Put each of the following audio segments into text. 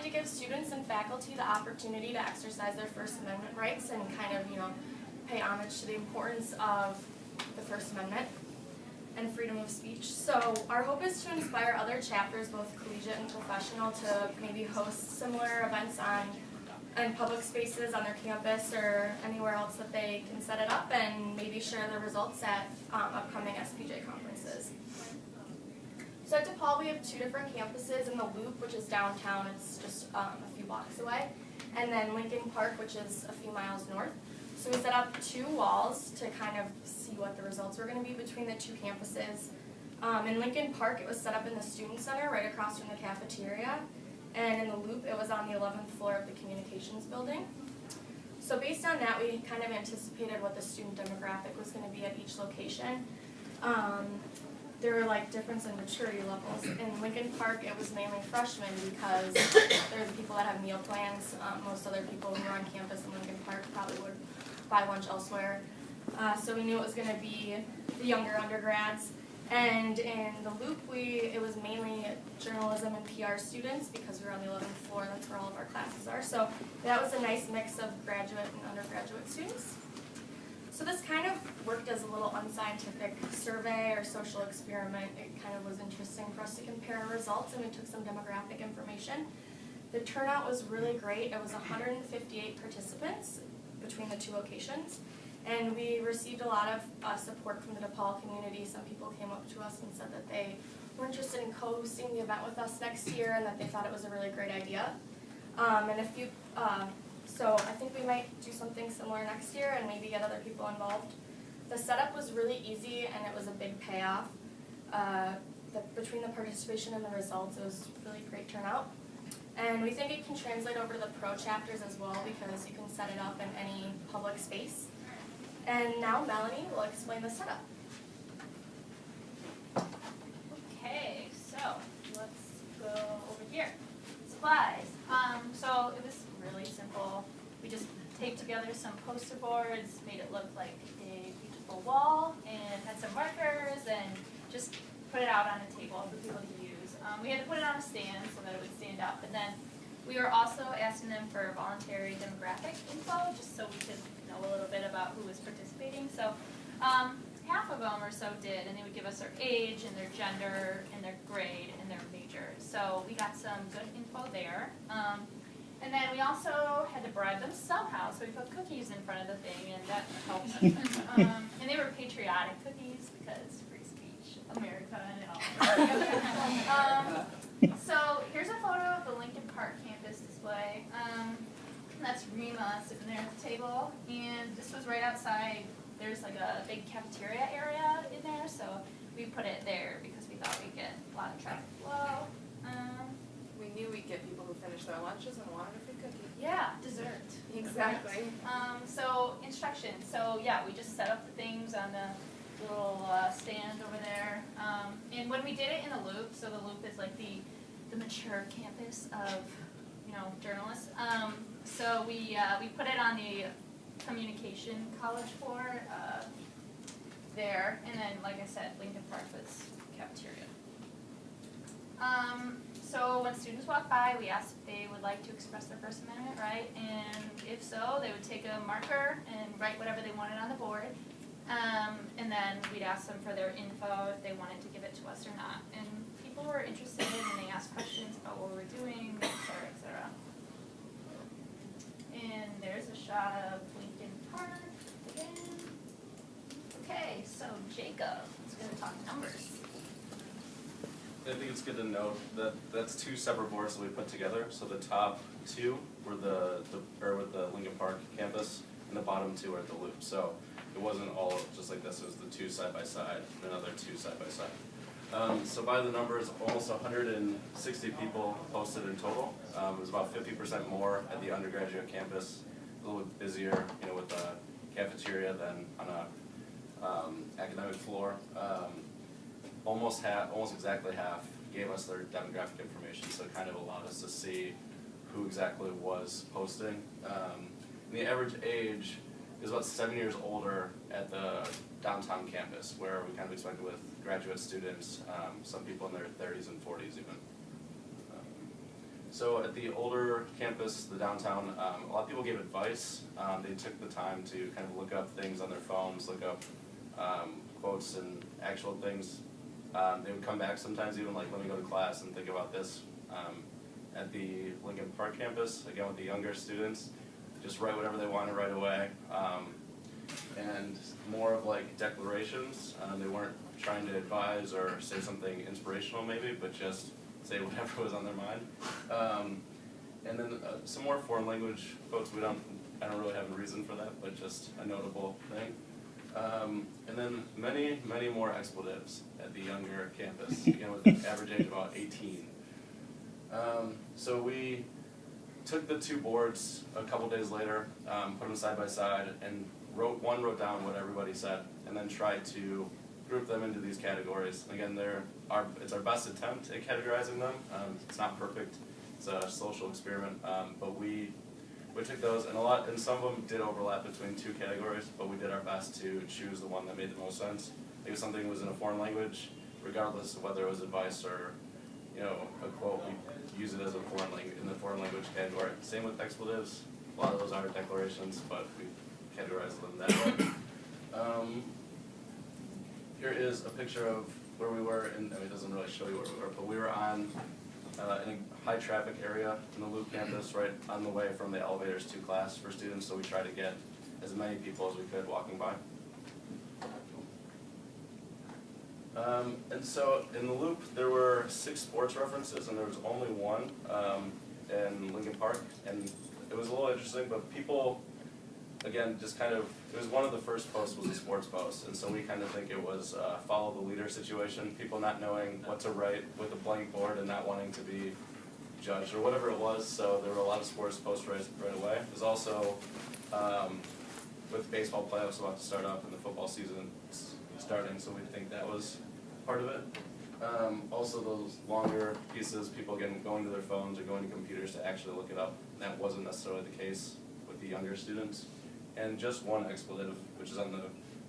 wanted to give students and faculty the opportunity to exercise their First Amendment rights and kind of, pay homage to the importance of the First Amendment and freedom of speech. So our hope is to inspire other chapters, both collegiate and professional, to maybe host similar events in public spaces on their campus or anywhere else that they can set it up, and maybe share the results at upcoming SPJ conferences. So at DePaul we have 2 different campuses: in the Loop, which is downtown, it's just a few blocks away, and then Lincoln Park, which is a few miles north. So we set up 2 walls to kind of see what the results were going to be between the 2 campuses. In Lincoln Park, it was set up in the Student Center right across from the cafeteria, and in the Loop, it was on the 11th floor of the Communications Building. So based on that, we kind of anticipated what the student demographic was going to be at each location. There were difference in maturity levels. In Lincoln Park, it was mainly freshmen because they're the people that have meal plans. Most other people who are on campus in Lincoln Park probably would buy lunch elsewhere. So we knew it was going to be the younger undergrads. And in the Loop, it was mainly journalism and PR students because we were on the 11th floor. That's where all of our classes are. So that was a nice mix of graduate and undergraduate students. So this kind of worked as a little unscientific survey or social experiment. It kind of was interesting for us to compare our results, and we took some demographic information. The turnout was really great. It was 158 participants between the 2 locations, and we received a lot of support from the DePaul community. Some people came up to us and said that they were interested in co-hosting the event with us next year and that they thought it was a really great idea. So I think we might do something similar next year and maybe get other people involved. The setup was really easy and it was a big payoff. Between the participation and the results, it was really great turnout. And we think it can translate over to the pro chapters as well because you can set it up in any public space. And now Melanie will explain the setup. Okay, so let's go over here. Supplies. So it was really simple. We just taped together some poster boards, made it look like a beautiful wall, and had some markers, and just put it out on a table for people to use. We had to put it on a stand so that it would stand up, and then we were also asking them for voluntary demographic info, just so we could know a little bit about who was participating. So half of them or so did, and they would give us their age and their gender and their grade and their major. So we got some good info there. And then we also had to bribe them somehow, so we put cookies in front of the thing, and that helped. And they were patriotic cookies because free speech, America, and all. So here's a photo of the Lincoln Park campus display. That's Rima sitting there at the table, and this was right outside. There's like a big cafeteria area in there, so we put it there because we thought we'd get a lot of traffic flow. We knew we'd get people who finished their lunches and wanted a free cookie. Yeah, dessert. Exactly. So instructions. So yeah, we just set up the things on the little stand over there. And when we did it in the Loop, so the Loop is like the mature campus of journalists. So we put it on the communication college floor there, and then like I said, Lincoln Park was cafeteria. So when students walk by, we asked if they would like to express their First Amendment right, and if so, they would take a marker and write whatever they wanted on the board, and then we'd ask them for their info if they wanted to give it to us or not. And people were interested, and they asked questions about what we were doing, et cetera, et cetera. And there's a shot of Lincoln Park again. Okay, so Jacob is going to talk numbers. I think it's good to note that that's 2 separate boards that we put together. So the top 2 were with the Lincoln Park campus, and the bottom 2 are at the Loop. So it wasn't all just like this. It was the 2 side by side, and another 2 side by side. So by the numbers, almost 160 people posted in total. It was about 50% more at the undergraduate campus, a little bit busier, with the cafeteria than on a academic floor. Almost exactly half gave us their demographic information, so it kind of allowed us to see who exactly was posting. And the average age is about 7 years older at the downtown campus, where we kind of expected with graduate students, some people in their 30s and 40s even. So at the older campus, the downtown, a lot of people gave advice. They took the time to kind of look up things on their phones, look up quotes and actual things. They would come back sometimes even like, let me go to class and think about this. At the Lincoln Park campus, again with the younger students, just write whatever they wanted right away. And more of like declarations. They weren't trying to advise or say something inspirational maybe, but just say whatever was on their mind. And then some more foreign language quotes. I don't really have a reason for that, but just a notable thing. And then many more expletives at the younger campus, again with an average age of about 18. So we took the two boards a couple days later, put them side by side, and wrote down what everybody said, and then tried to group them into these categories. Again, it's our best attempt at categorizing them. It's not perfect. It's a social experiment, but we took those, and some of them did overlap between two categories, but we did our best to choose the one that made the most sense. If something was in a foreign language, regardless of whether it was advice or a quote, we use it as in the foreign language category. Same with expletives. A lot of those are declarations, but we categorize them that way. Here is a picture of where we were, it doesn't really show you where we were, but we were in a high traffic area in the Loop campus, right on the way from the elevators to class for students, so we try to get as many people as we could walking by. And so in the Loop, there were 6 sports references, and there was only one in Lincoln Park, and it was a little interesting, but people, again, it was one of the first posts was a sports post, and so we kind of think it was a follow the leader situation, people not knowing what to write with a blank board and not wanting to be judged or whatever it was, so there were a lot of sports posts right away. There's also, with baseball playoffs about to start up and the football season starting, so we think that was part of it. Also those longer pieces, people going to their phones or going to computers to actually look it up. That wasn't necessarily the case with the younger students. And just one expletive, which is on the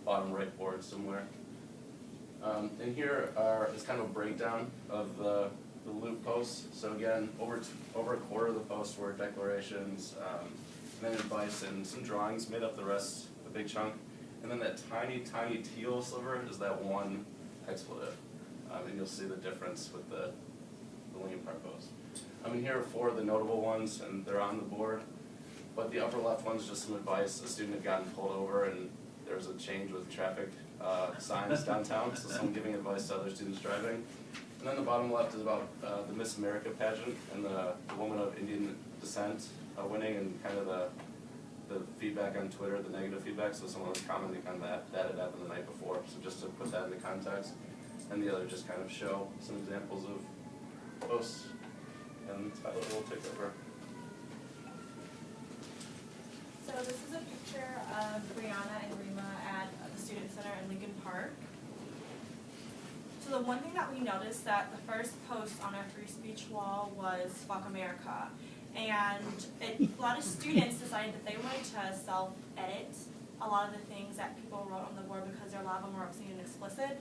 bottom right board somewhere. And here is kind of a breakdown of the Loop posts. So again, over a quarter of the posts were declarations, and then advice, and some drawings made up the rest, the big chunk. And then that tiny teal sliver is that one expletive. And you'll see the difference with the Lincoln Park post. Here are 4 of the notable ones, and they're on the board. But the upper left one's just some advice. A student had gotten pulled over, and there was a change with traffic signs downtown, so someone giving advice to other students driving. And then the bottom left is about the Miss America pageant and the woman of Indian descent winning, and kind of the feedback on Twitter, the negative feedback. So someone was commenting on that had happened the night before. So just to put that into context. And the other just kind of show some examples of posts. And Tyler will take over. So this is a picture of Brianna and Rima at the Student Center in Lincoln Park. So the one thing that we noticed that the first post on our free speech wall was Fuck America. And a lot of students decided that they wanted to self-edit a lot of the things that people wrote on the board because a lot of them were obscene and explicit.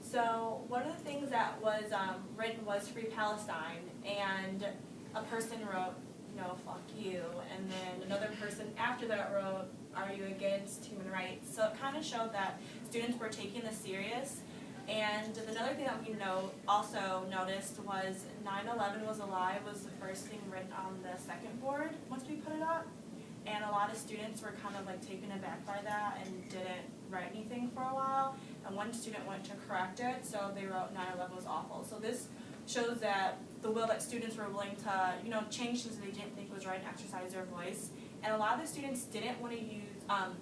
So one of the things that was written was Free Palestine, and a person wrote, fuck you, and then another person after that wrote, are you against human rights? So it kind of showed that students were taking this serious. And another thing that we also noticed was 9/11 was a lie was the first thing written on the second board once we put it up. And a lot of students were kind of like taken aback by that and didn't write anything for a while. And one student went to correct it, so they wrote 9/11 was awful. So this shows that the will that students were willing to, change things that they didn't think was right and exercise their voice. And a lot of the students didn't want to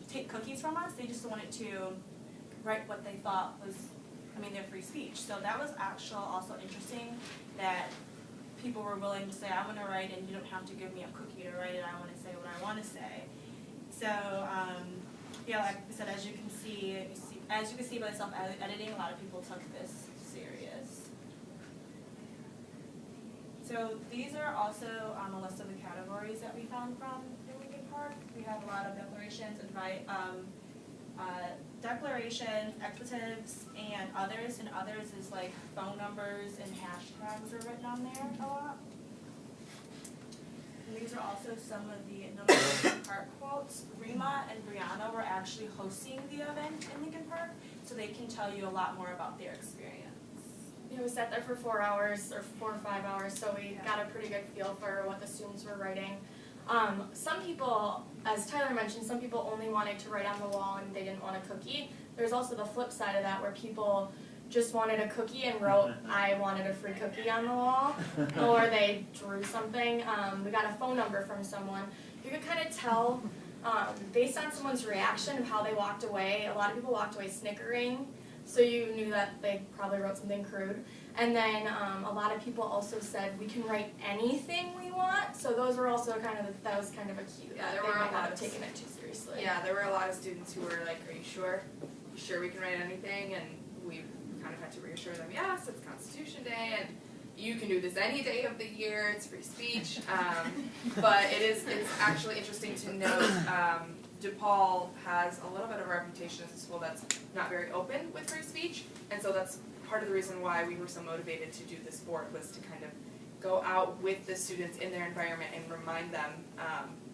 take cookies from us. They just wanted to write what they thought was, their free speech. So that was also interesting that people were willing to say, I want to write and you don't have to give me a cookie to write it. I want to say what I want to say. So, like I said, as you can see by self-editing, a lot of people took this serious. So these are also on a list of the categories that we found from the Lincoln Park. We have a lot of declarations, declarations, expletives, and others. And others is like phone numbers and hashtags are written on there a lot. these are also some of the Lincoln Park quotes. Rima and Brianna were actually hosting the event in Lincoln Park, so they can tell you a lot more about their experience. Yeah, we sat there for 4 hours or 4 or 5 hours, so we got a pretty good feel for what the students were writing. Some people, as Tyler mentioned, some people only wanted to write on the wall and they didn't want a cookie. There's also the flip side of that where people just wanted a cookie and wrote, I wanted a free cookie on the wall, or they drew something. We got a phone number from someone. You could kind of tell, based on someone's reaction of how they walked away, a lot of people walked away snickering, so you knew that they probably wrote something crude. And then a lot of people also said, we can write anything we want, so those were also that was kind of a cue. Yeah, there they were a might not lot have of taken it too seriously. Yeah, there were a lot of students who were like, are you sure? You sure we can write anything? And we kind of had to reassure them, yes, it's Constitution Day, and you can do this any day of the year, it's free speech. But it's actually interesting to note, DePaul has a little bit of a reputation as a school that's not very open with free speech, and so that's part of the reason why we were so motivated to do this board, was to kind of go out with the students in their environment and remind them,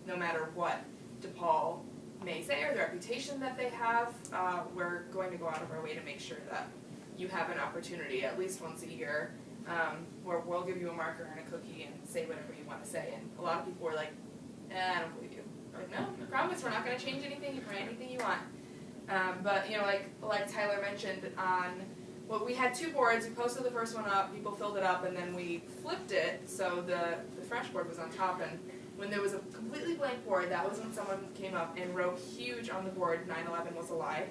no matter what DePaul may say or the reputation that they have, we're going to go out of our way to make sure that you have an opportunity at least once a year where we'll give you a marker and a cookie and say whatever you want to say. And a lot of people were like, I don't believe you. We're like, no, I promise we're not going to change anything. You can write anything you want. But you know, like Tyler mentioned, we had 2 boards. We posted the first one up, people filled it up, and then we flipped it so the fresh board was on top. And when there was a completely blank board, that was when someone came up and wrote huge on the board, 9/11 was a lie.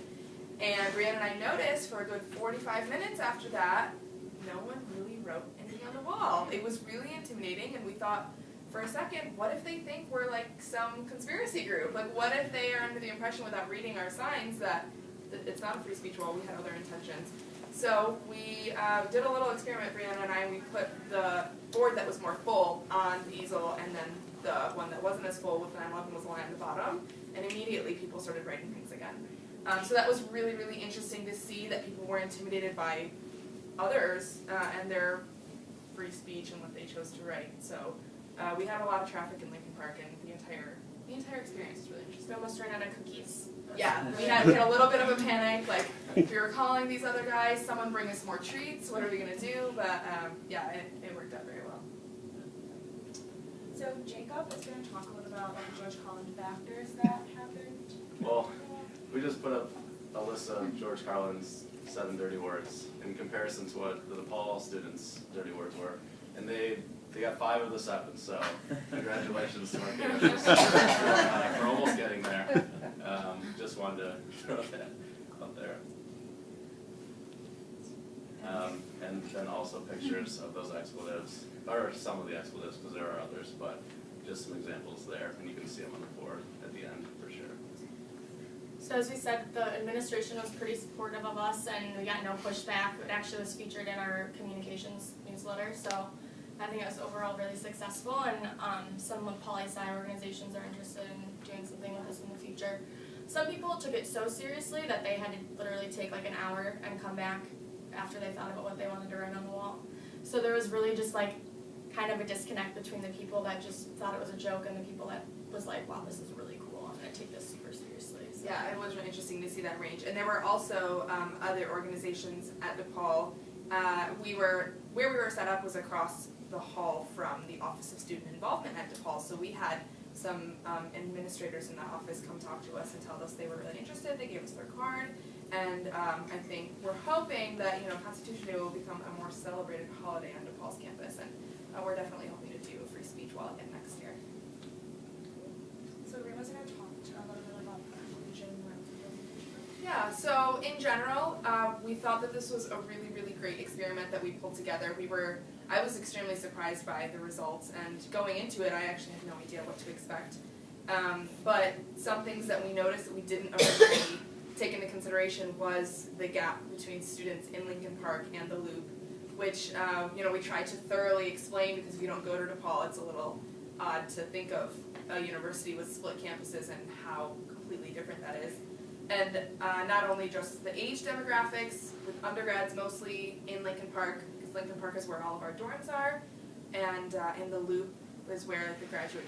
And Brianna and I noticed for a good 45 minutes after that, no one really wrote anything on the wall. It was really intimidating, and we thought, for a second, what if they think we're like some conspiracy group? Like, what if they are under the impression without reading our signs that it's not a free speech wall, we had other intentions. So we did a little experiment, Brianna and I, and we put the board that was more full on the easel, and then the one that wasn't as full with 9/11 was lying on the bottom, and immediately people started writing things again. So that was really, really interesting to see that people were intimidated by others and their free speech and what they chose to write. So we had a lot of traffic in Lincoln Park, and the entire experience was really interesting. We almost ran out of cookies. Yeah, we had a little bit of a panic, like we were calling these other guys, someone bring us more treats, what are we going to do? But yeah, it worked out very well. So Jacob is going to talk a little about the George Carlin factors that happened. Well, we just put up a list of George Carlin's 7 dirty words in comparison to what the DePaul students' dirty words were. And they got 5 of the 7, so congratulations to our kiddos. We're almost getting there. Just wanted to throw that out there. And then also pictures of those expletives, or some of the expletives, because there are others, but just some examples there, and you can see them on the board at the end for sure. So as we said, the administration was pretty supportive of us, and we got no pushback. It actually was featured in our communications newsletter, so I think it was overall really successful, and some of poli-sci organizations are interested in doing something with this in the future. Some people took it so seriously that they had to literally take like an hour and come back after they thought about what they wanted to write on the wall. So there was really just like kind of a disconnect between the people that just thought it was a joke and the people that was like, wow, this is really cool, I'm going to take this super seriously. So. Yeah, it was really interesting to see that range. And there were also other organizations at DePaul. Where we were set up was across the hall from the Office of Student Involvement at DePaul, so we had some administrators in that office come talk to us and tell us they were really interested. They gave us their card, and I think we're hoping that Constitution Day will become a more celebrated holiday on DePaul's campus, and we're definitely hoping to do a free speech wall again next year. So Rima's going to talk a little bit about the inclusion. Yeah, so in general, we thought that this was a really, really great experiment that we pulled together. I was extremely surprised by the results, and going into it, I actually had no idea what to expect. But some things that we noticed that we didn't originally take into consideration was the gap between students in Lincoln Park and the Loop, which we tried to thoroughly explain, because if you don't go to DePaul, it's a little odd to think of a university with split campuses and how completely different that is. And not only just the age demographics, with undergrads mostly in Lincoln Park, because Lincoln Park is where all of our dorms are, and in the Loop is where the graduate